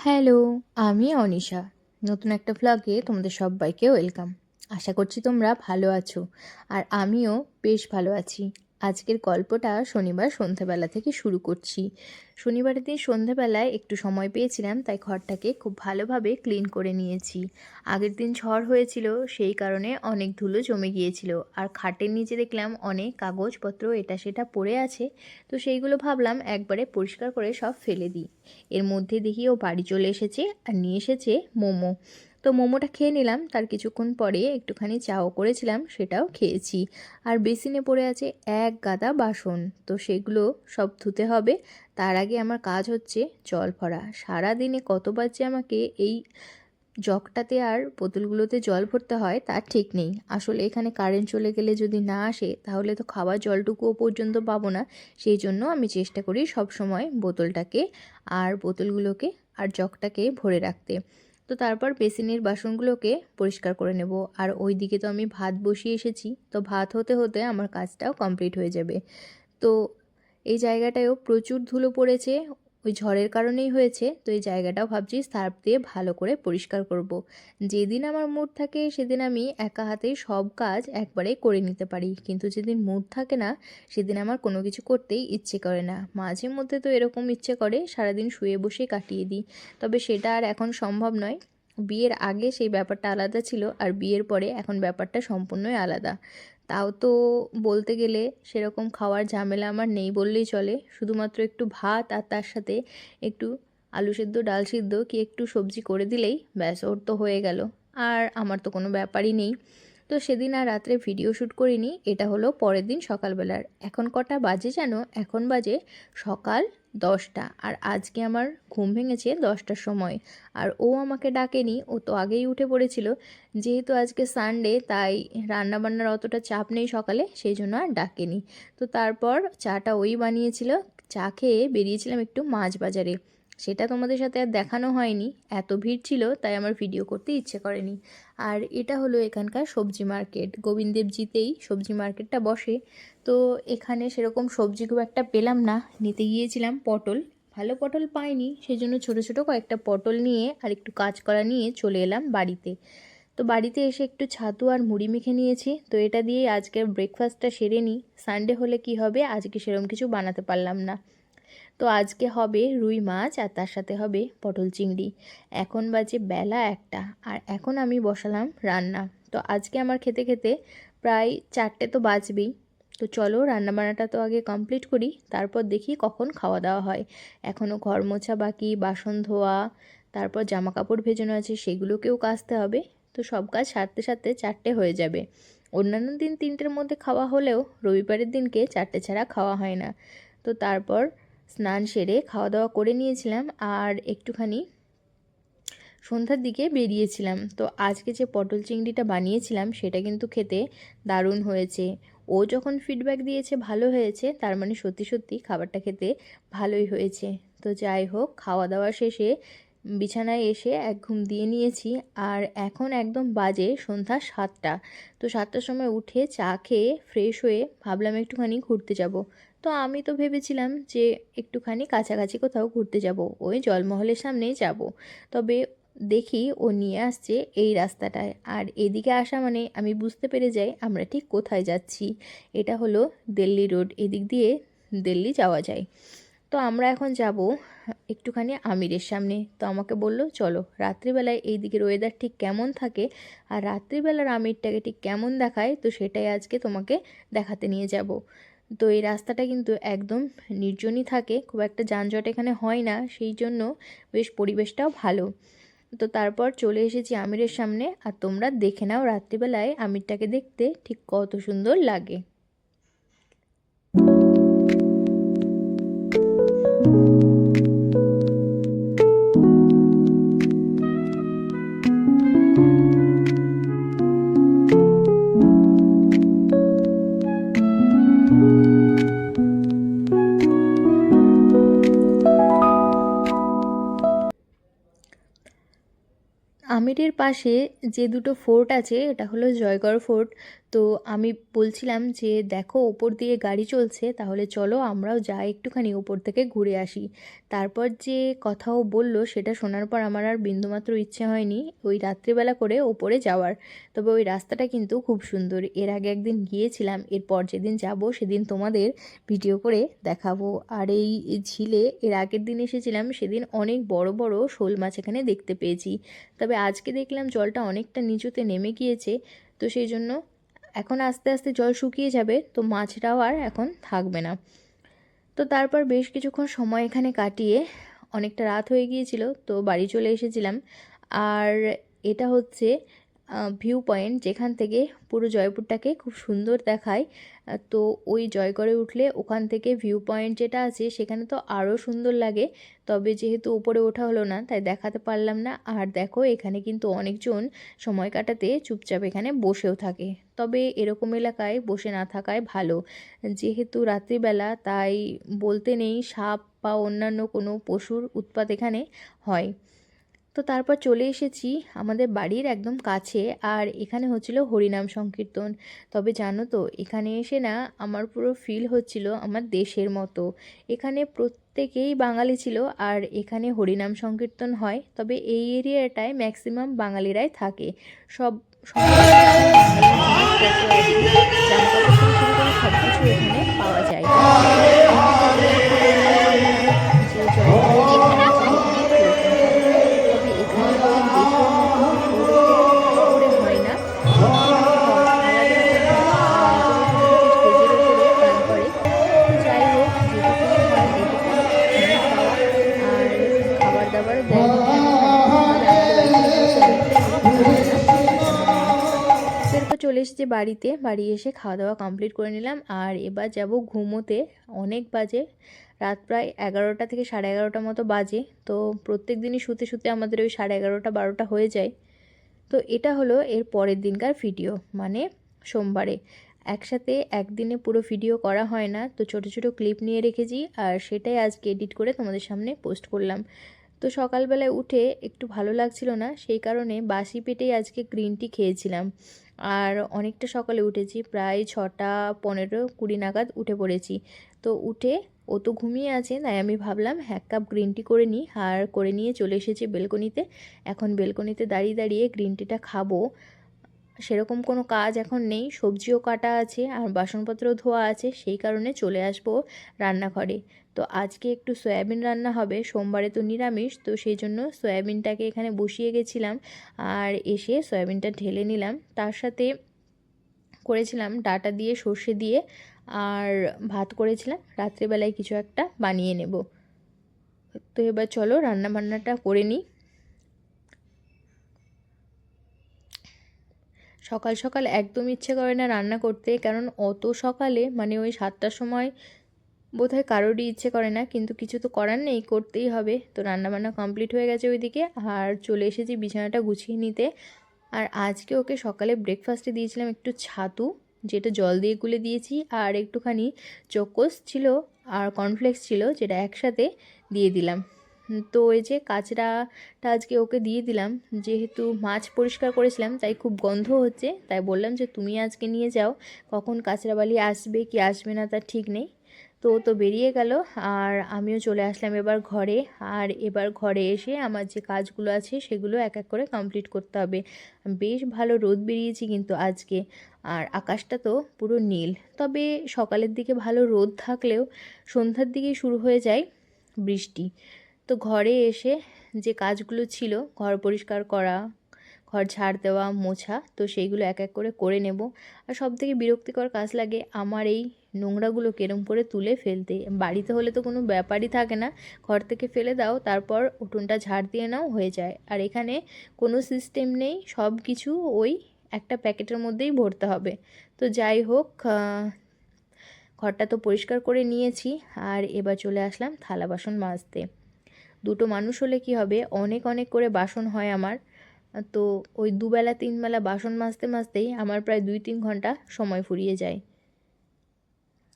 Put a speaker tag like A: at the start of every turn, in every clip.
A: Hello, আমি অনিশা। নতুন একটা ভ্লগে তোমাদের সব্বাইকে ওয়েলকাম। আশা করছি তোমরা ভালো আছো, আর আমিও বেশ ভালো আছি। আজকের গল্পটা শনিবার সন্ধ্যাবেলা থেকে শুরু করছি। শনিবারের দিন সন্ধ্যাবেলায় একটু সময় পেয়েছিলাম, তাই ঘরটাকে খুব ভালোভাবে ক্লিন করে নিয়েছি। আগের দিন ঝড় হয়েছিল, সেই কারণে অনেক ধুলো জমে গিয়েছিল, আর খাটের নিচে দেখলাম অনেক কাগজপত্র এটা সেটা পড়ে আছে। তো সেইগুলো ভাবলাম একবারে পরিষ্কার করে সব ফেলে দিই। এর মধ্যে দেখি ও বাড়ি চলে এসেছে আর নিয়ে এসেছে মোমো। তো মোমোটা খেয়ে নিলাম, তার কিছুক্ষণ পরে একটুখানি চাও করেছিলাম, সেটাও খেয়েছি। আর বেসিনে পড়ে আছে এক গাদা বাসন, তো সেগুলো সব ধুতে হবে। তার আগে আমার কাজ হচ্ছে জল ভরা। সারাদিনে কতবার যে আমাকে এই জগটাতে আর বোতলগুলোতে জল ভরতে হয় তার ঠিক নেই। আসলে এখানে কারেন্ট চলে গেলে যদি না আসে তাহলে তো খাওয়ার জলটুকুও পর্যন্ত পাবো না। সেই জন্য আমি চেষ্টা করি সব সময় বোতলটাকে আর বোতলগুলোকে আর জগটাকে ভরে রাখতে। তো তারপর বেসিনের বাসনগুলোকে পরিষ্কার করে নেব। আর ওই দিকে তো আমি ভাত বসিয়ে এসেছি, তো ভাত হতে হতে আমার কাজটাও কমপ্লিট হয়ে যাবে। তো এই জায়গাটায়ও প্রচুর ধুলো পড়েছে, ওই ঝড়ের কারণেই হয়েছে। তো এই জায়গাটাও ভাবছি সার্ফ দিয়ে ভালো করে পরিষ্কার করব। যেদিন আমার মুড থাকে সেদিন আমি একা হাতেই সব কাজ একবারে করে নিতে পারি, কিন্তু যেদিন মুড থাকে না সেদিন আমার কোনো কিছু করতেই ইচ্ছে করে না। মাঝে মধ্যে তো এরকম ইচ্ছে করে সারাদিন শুয়ে বসে কাটিয়ে দিই, তবে সেটা আর এখন সম্ভব নয়। বিয়ের আগে সেই ব্যাপারটা আলাদা ছিল, আর বিয়ের পরে এখন ব্যাপারটা সম্পূর্ণই আলাদা। তাও তো বলতে গেলে সেরকম খাওয়ার ঝামেলা আমার নেই বললেই চলে। শুধুমাত্র একটু ভাত আর তার সাথে একটু আলু সেদ্ধ, ডাল সিদ্ধ কি একটু সবজি করে দিলেই ব্যাস, ওর তো হয়ে গেল। আর আমার তো কোনো ব্যাপারই নেই। তো সেদিন আর রাত্রে ভিডিও শ্যুট করিনি। এটা হলো পরের দিন সকালবেলার। এখন কটা বাজে জানো? এখন বাজে সকাল 10টা। আর আজকে আমার ঘুম ভেঙেছে 10টার সময়। আর ও আমাকে ডাকেনি, ও তো আগেই উঠে পড়েছিল। যেহেতু আজকে সানডে তাই রান্নাবান্নার অতটা চাপ নেই সকালে, সেই জন্য আর ডাকেনি। তো তারপর চাটা ওই বানিয়েছিল। চা খেয়ে বেরিয়েছিলাম একটু মাছ বাজারে। সেটা তোমাদের সাথে আর দেখানো হয়নি, এত ভিড় ছিল তাই আমার ভিডিও করতে ইচ্ছে করেনি। আর এটা হলো এখানকার সবজি মার্কেট, গোবিন্দদেবজিতেই সবজি মার্কেটটা বসে। তো এখানে সেরকম সবজি খুব একটা পেলাম না। নিতে গিয়েছিলাম পটল, ভালো পটল পাইনি, সেই জন্য ছোটো ছোটো কয়েকটা পটল নিয়ে আর একটু কাঁচকলা নিয়ে চলে এলাম বাড়িতে। তো বাড়িতে এসে একটু ছাতু আর মুড়ি মেখে নিয়েছি। তো এটা দিয়েই আজকের ব্রেকফাস্টটা সেরে নিই। সানডে হলে কি হবে, আজকে সেরকম কিছু বানাতে পারলাম না। তো আজকে হবে রুই মাছ আর তার সাথে হবে পটল চিংড়ি। এখন বাজে বেলা 1টা, আর এখন আমি বসালাম রান্না। তো আজকে আমার খেতে খেতে প্রায় 4টে তো বাজবেই। তো চলো রান্নাবান্নাটা তো আগে কমপ্লিট করি, তারপর দেখি কখন খাওয়া দাওয়া হয়। এখনও ঘর মোছা বাকি, বাসন ধোয়া, তারপর জামা কাপড় ভেজানো আছে, সেগুলোকেও কাচতে হবে। তো সব কাজ সারতে সারতে 4টে হয়ে যাবে। অন্যান্য দিন 3টের মধ্যে খাওয়া হলেও রবিবারের দিনকে 4টে ছাড়া খাওয়া হয় না। তো তারপর স্নান সেরে খাওয়া দাওয়া করে নিয়েছিলাম, আর একটুখানি সন্ধ্যার দিকে বেরিয়েছিলাম। তো আজকে যে পটল চিংড়িটা বানিয়েছিলাম সেটা কিন্তু খেতে দারুণ হয়েছে। ও যখন ফিডব্যাক দিয়েছে ভালো হয়েছে, তার মানে সত্যি সত্যি খাবারটা খেতে ভালোই হয়েছে। তো যাই হোক, খাওয়া দাওয়া শেষে বিছানায় এসে এক ঘুম দিয়ে নিয়েছি। আর এখন একদম বাজে সন্ধ্যা 7টা। তো 7টার সময় উঠে চা খেয়ে ফ্রেশ হয়ে ভাবলাম একটুখানি ঘুরতে যাব। তো আমি তো ভেবেছিলাম যে একটুখানি কাছাকাছি কোথাও ঘুরতে যাব, ওই জলমহলের সামনেই যাব। তবে দেখি ও নিয়ে আসছে এই রাস্তাটায়, আর এদিকে আসা মানে আমি বুঝতে পেরে যাই আমরা ঠিক কোথায় যাচ্ছি। এটা হলো দিল্লি রোড, এদিক দিয়ে দিল্লি যাওয়া যায়। তো আমরা এখন যাব একটুখানি আমিরের সামনে। তো আমাকে বলল চলো, রাত্রিবেলায় এই দিকের ওয়েদার ঠিক কেমন থাকে আর রাত্রিবেলার আমিরটাকে ঠিক কেমন দেখায়, তো সেটাই আজকে তোমাকে দেখাতে নিয়ে যাব। তো এই রাস্তাটা কিন্তু একদম নির্জনই থাকে, খুব একটা যানজট এখানে হয় না, সেই জন্য বেশ পরিবেশটাও ভালো। তো তারপর চলে এসেছি আমিরের সামনে, আর তোমরা দেখে নাও রাত্রিবেলায় আমিরটাকে দেখতে ঠিক কত সুন্দর লাগে। আমিরের পাশে যে দুটো ফোর্ট আছে এটা হলো জয়গড় ফোর্ট। তো আমি বলছিলাম যে দেখো ওপর দিয়ে গাড়ি চলছে, তাহলে চলো আমরাও যাই একটুখানি ওপর থেকে ঘুরে আসি। তারপর যে কথাও বললো সেটা শোনার পর আমার আর বিন্দুমাত্র ইচ্ছে হয়নি ওই রাত্রিবেলা করে ওপরে যাওয়ার। তবে ওই রাস্তাটা কিন্তু খুব সুন্দর, এর আগে একদিন গিয়েছিলাম, এরপর যেদিন যাব সেদিন তোমাদের ভিডিও করে দেখাবো। আর এই ঝিলে এর আগের দিন এসেছিলাম, সেদিন অনেক বড় বড় শোল মাছ এখানে দেখতে পেয়েছি। তবে আজকে দেখলাম জলটা অনেকটা নিচুতে নেমে গিয়েছে, তো সেই জন্য এখন আস্তে আস্তে জল শুকিয়ে যাবে, তো মাছটাও আর এখন থাকবে না। তো তারপর বেশ কিছুক্ষণ সময় এখানে কাটিয়ে অনেকটা রাত হয়ে গিয়েছিল, তো বাড়ি চলে এসেছিলাম। আর এটা হচ্ছে ভিউ পয়েন্ট, যেখান থেকে পুরো জয়পুরটাকে খুব সুন্দর দেখায়। তো ওই জয়গড়ে উঠলে ওখান থেকে ভিউ পয়েন্ট যেটা আছে সেখানে তো আরও সুন্দর লাগে। তবে যেহেতু উপরে ওঠা হলো না তাই দেখাতে পারলাম না। আর দেখো এখানে কিন্তু অনেকজন সময় কাটাতে চুপচাপ এখানে বসেও থাকে। তবে এরকম এলাকায় বসে না থাকাই ভালো, যেহেতু রাত্রিবেলা, তাই বলতে নেই সাপ বা অন্যান্য কোনো পশুর উৎপাত এখানে হয়। তো তারপর চলে এসেছি আমাদের বাড়ির একদম কাছে, আর এখানে হচ্ছিল হরিনাম সংকীর্তন। তবে জানো তো এখানে এসে না আমার পুরো ফিল হচ্ছিল আমার দেশের মতো। এখানে প্রত্যেকেই বাঙালি ছিল আর এখানে হরিনাম সংকীর্তন হয়। তবে এই এরিয়াটায় ম্যাক্সিমাম বাঙালিরাই থাকে। সব সমস্ত রকম বাঙালি জিনিসপত্র আর কি, জামাকাপড় থেকে শুরু করে সব কিছু এখানে পাওয়া যায়। অনেকটা এরকম হয় না যে জয়পুরে যেরকম আছে এখানে সেরকম হয়। তবে এখানে আমাদের দেশের মতো ওরকম করে হয় না, একটুখানি হয়, আলাদা রকম হয়। আর নিজের উপরে দেখি স্টেজের ওপরে গান করে। তো যাই হোক, যেটুকুনি হয় এইটুকুনি অনেক পাওয়া। আর খাবার দাবারও দেয় ঠিকঠাক এখানে, তবে আমাদের ওইখানে পুরো পেমেন্টটাই নিয়ে তাছাড়া তেমন নেই। তো এরপর চলে এসেছি বাড়িতে, বাড়ি এসে খাওয়া দাওয়া কমপ্লিট করে নিলাম। আর এবার যাব ঘুমোতে। অনেক বাজে, রাত প্রায় 11টা থেকে 11:30 মতো বাজে। তো প্রত্যেক দিনই শুতে শুতে আমাদের ওই 11:30 12টা হয়ে যায়। তো এটা হলো এর পরের দিনকার ভিডিও, মানে সোমবারে। একসাথে একদিনে পুরো ভিডিও করা হয় না, তো ছোট ছোট ক্লিপ নিয়ে রেখেছি আর সেটাই আজকে এডিট করে তোমাদের সামনে পোস্ট করলাম। তো সকালবেলায় উঠে একটু ভালো লাগছিল না, সেই কারণে বাসি পেটেই আজকে গ্রিন টি খেয়েছিলাম। আর অনেকটা সকালে উঠেছি, প্রায় 6টা 15 20 নাগাদ উঠে পড়েছি। তো উঠে ও তো ঘুমিয়ে আছে, তাই আমি ভাবলাম 1 কাপ গ্রিন টি করে নিই, আর করে নিয়ে চলে এসেছি বেলকনিতে। এখন বেলকনিতে দাঁড়িয়ে দাঁড়িয়ে গ্রিন টিটা খাবো। সেরকম কোনো কাজ এখন নেই, সবজিও কাটা আছে আর বাসনপত্রও ধোয়া আছে, সেই কারণে চলে আসবো রান্নাঘরে। তো আজকে একটু সয়াবিন রান্না হবে, সোমবারে তো নিরামিষ, তো সেই জন্য সয়াবিনটাকে এখানে বসিয়ে গেছিলাম। আর এসে সয়াবিনটা ঢেলে নিলাম, তার সাথে করেছিলাম ডাঁটা দিয়ে সর্ষে দিয়ে, আর ভাত করেছিলাম। রাত্রেবেলায় কিছু একটা বানিয়ে নেব। তো এবার চলো রান্না বান্নাটা করে নিই। সকাল সকাল একদম ইচ্ছে করে না রান্না করতে, কারণ অত সকালে মানে ওই 7টার সময় বোধহয় কারোরই ইচ্ছে করে না, কিন্তু কিছু তো করার নেই, করতেই হবে। তো রান্নাবান্না কমপ্লিট হয়ে গেছে ওইদিকে, আর চলে এসেছি বিছানাটা গুছিয়ে নিতে। আর আজকে ওকে সকালে ব্রেকফাস্টে দিয়েছিলাম একটু ছাতু, যেটা জল দিয়ে গুলে দিয়েছি, আর একটুখানি চোকোস ছিল আর কর্নফ্লেক্স ছিল, যেটা একসাথে দিয়ে দিলাম। তো ওই যে কাচড়াটা আজকে ওকে দিয়ে দিলাম, যেহেতু মাছ পরিষ্কার করেছিলাম তাই খুব গন্ধ হচ্ছে, তাই বললাম যে তুমি আজকে নিয়ে যাও, কখন কাচড়াবালি আসবে কি আসবে না তার ঠিক নেই। তো ও তো বেরিয়ে গেল, আর আমিও চলে আসলাম এবার ঘরে। আর এবার ঘরে এসে আমার যে কাজগুলো আছে সেগুলো এক এক করে কমপ্লিট করতে হবে। বেশ ভালো রোদ বেরিয়েছে কিন্তু আজকে, আর আকাশটা তো পুরো নীল। তবে সকালের দিকে ভালো রোদ থাকলেও সন্ধ্যার দিকেই শুরু হয়ে যায় বৃষ্টি। তো ঘরে এসে যে কাজগুলো ছিল, ঘর পরিষ্কার করা, ঘর ঝাড় দেওয়া, মোছা, তো সেইগুলো এক এক করে করে নেব। আর সবথেকে বিরক্তিকর কাজ লাগে আমার এই নোংরাগুলো কেরম করে তুলে ফেলতে। বাড়িতে হলে তো কোনো ব্যাপারই থাকে না, ঘর থেকে ফেলে দাও, তারপর উঠোনটা ঝাড় দিয়ে নাও, হয়ে যায়। আর এখানে কোনো সিস্টেম নেই, সব কিছু ওই একটা প্যাকেটের মধ্যেই ভরতে হবে। তো যাই হোক, ঘরটা তো পরিষ্কার করে নিয়েছি, আর এবার চলে আসলাম থালা বাসন মাজতে। দুটো মানুষ হলে কি হবে, অনেক অনেক করে বাসন হয় আমার। তো ওই দুবেলা তিনবেলা বাসন মাজতে মাজতেই আমার প্রায় 2-3 ঘন্টা সময় ফুরিয়ে যায়।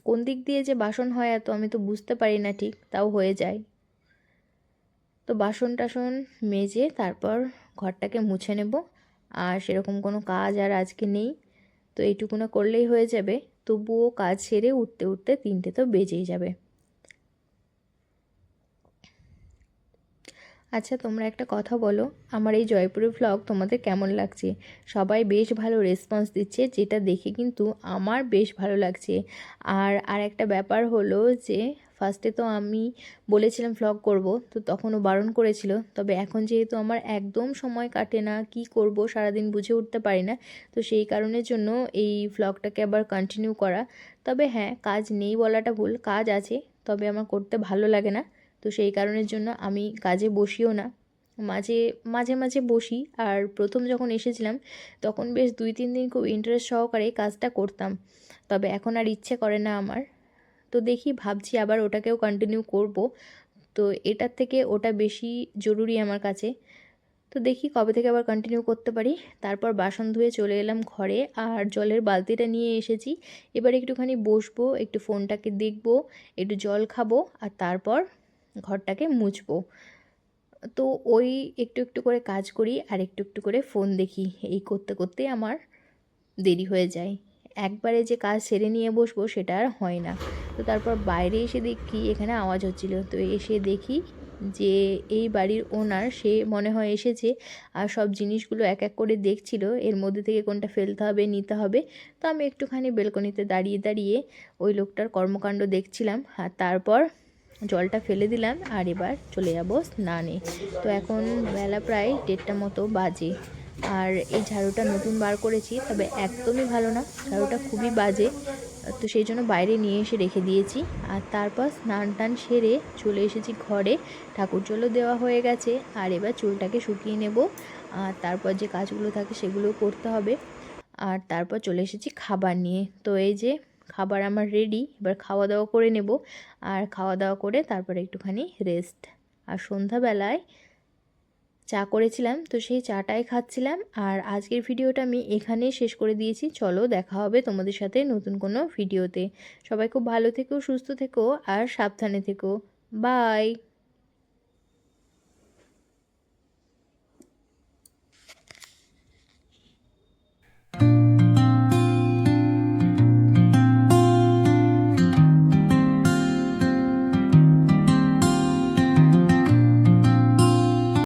A: কোন দিক দিয়ে যে বাসন হয় এত আমি তো বুঝতে পারি না ঠিক, তাও হয়ে যায়। তো বাসন টাসন মেজে তারপর ঘরটাকে মুছে নেব। আর সেরকম কোনো কাজ আর আজকে নেই, তো এইটুকুনা করলেই হয়ে যাবে। তবুও কাজ সেরে উঠতে উঠতে 3টে তো বেজেই যাবে। আচ্ছা, তোমরা একটা কথা বলো, আমার এই জয়পুরের ভ্লগ তোমাদের কেমন লাগছে? সবাই বেশ ভালো রেসপন্স দিচ্ছে, যেটা দেখে কিন্তু আমার বেশ ভালো লাগছে। আর একটা ব্যাপার হলো যে ফার্স্টে তো আমি বলেছিলাম ভ্লগ করব, তো তখনও বারণ করেছিল। তবে এখন যেহেতু আমার একদম সময় কাটে না, কি করব সারাদিন বুঝে উঠতে পারি না, তো সেই কারণের জন্য এই ভ্লগটাকে আবার কন্টিনিউ করা। তবে হ্যাঁ, কাজ নেই বলাটা ভুল, কাজ আছে, তবে আমার করতে ভালো লাগে না। তো সেই কারণের জন্য আমি কাজে বসিও না, মাঝে মাঝে মাঝে বসি। আর প্রথম যখন এসেছিলাম তখন বেশ 2-3 দিন খুব ইন্টারেস্ট সহকারে কাজটা করতাম, তবে এখন আর ইচ্ছে করে না আমার। তো দেখি, ভাবছি আবার ওটাকেও কন্টিনিউ করব। তো এটার থেকে ওটা বেশি জরুরি আমার কাছে। তো দেখি কবে থেকে আবার কন্টিনিউ করতে পারি। তারপর বাসন ধুয়ে চলে এলাম ঘরে, আর জলের বালতিটা নিয়ে এসেছি। এবার একটুখানি বসবো, একটু ফোনটাকে দেখবো, একটু জল খাবো, আর তারপর ঘরটাকে মুছবো। তো ওই একটু একটু করে কাজ করি আর একটু একটু করে ফোন দেখি, এই করতে করতেই আমার দেরি হয়ে যায়। একবারে যে কাজ সেরে নিয়ে বসবো সেটা আর হয় না। তো তারপর বাইরে এসে দেখি এখানে আওয়াজ হচ্ছিলো, তো এসে দেখি যে এই বাড়ির ওনার, সে মনে হয় এসেছে আর সব জিনিসগুলো এক এক করে দেখছিল, এর মধ্যে থেকে কোনটা ফেলতে হবে নিতে হবে। তো আমি একটুখানি বেলকনিতে দাঁড়িয়ে দাঁড়িয়ে ওই লোকটার কর্মকাণ্ড দেখছিলাম, আর তারপর জলটা ফেলে দিলাম আর এবার চলে যাব স্নানে। তো এখন বেলা প্রায় 1:30 মতো বাজে। আর এই ঝাড়ুটা নতুন বার করেছি, তবে একদমই ভালো না, ঝাড়ুটা খুবই বাজে। তো সেই জন্য বাইরে নিয়ে এসে রেখে দিয়েছি। আর তারপর স্নান টান সেরে চলে এসেছি ঘরে, ঠাকুর জলও দেওয়া হয়ে গেছে। আর এবার চুলটাকে শুকিয়ে নেব, আর তারপর যে কাজগুলো থাকে সেগুলো করতে হবে। আর তারপর চলে এসেছি খাবার নিয়ে। তো এই যে খাবার আমার রেডি, এবার খাওয়া দাওয়া করে নেব। আর খাওয়া দাওয়া করে তারপর একটুখানি রেস্ট। আর সন্ধ্যাবেলায় চা করেছিলাম, তো সেই চাটাই খাচ্ছিলাম। আর আজকের ভিডিওটা আমি এখানেই শেষ করে দিয়েছি। চলো, দেখা হবে তোমাদের সাথে নতুন কোনো ভিডিওতে। সবাই খুব ভালো থেকো, সুস্থ থেকো আর সাবধানে থেকো। বাই।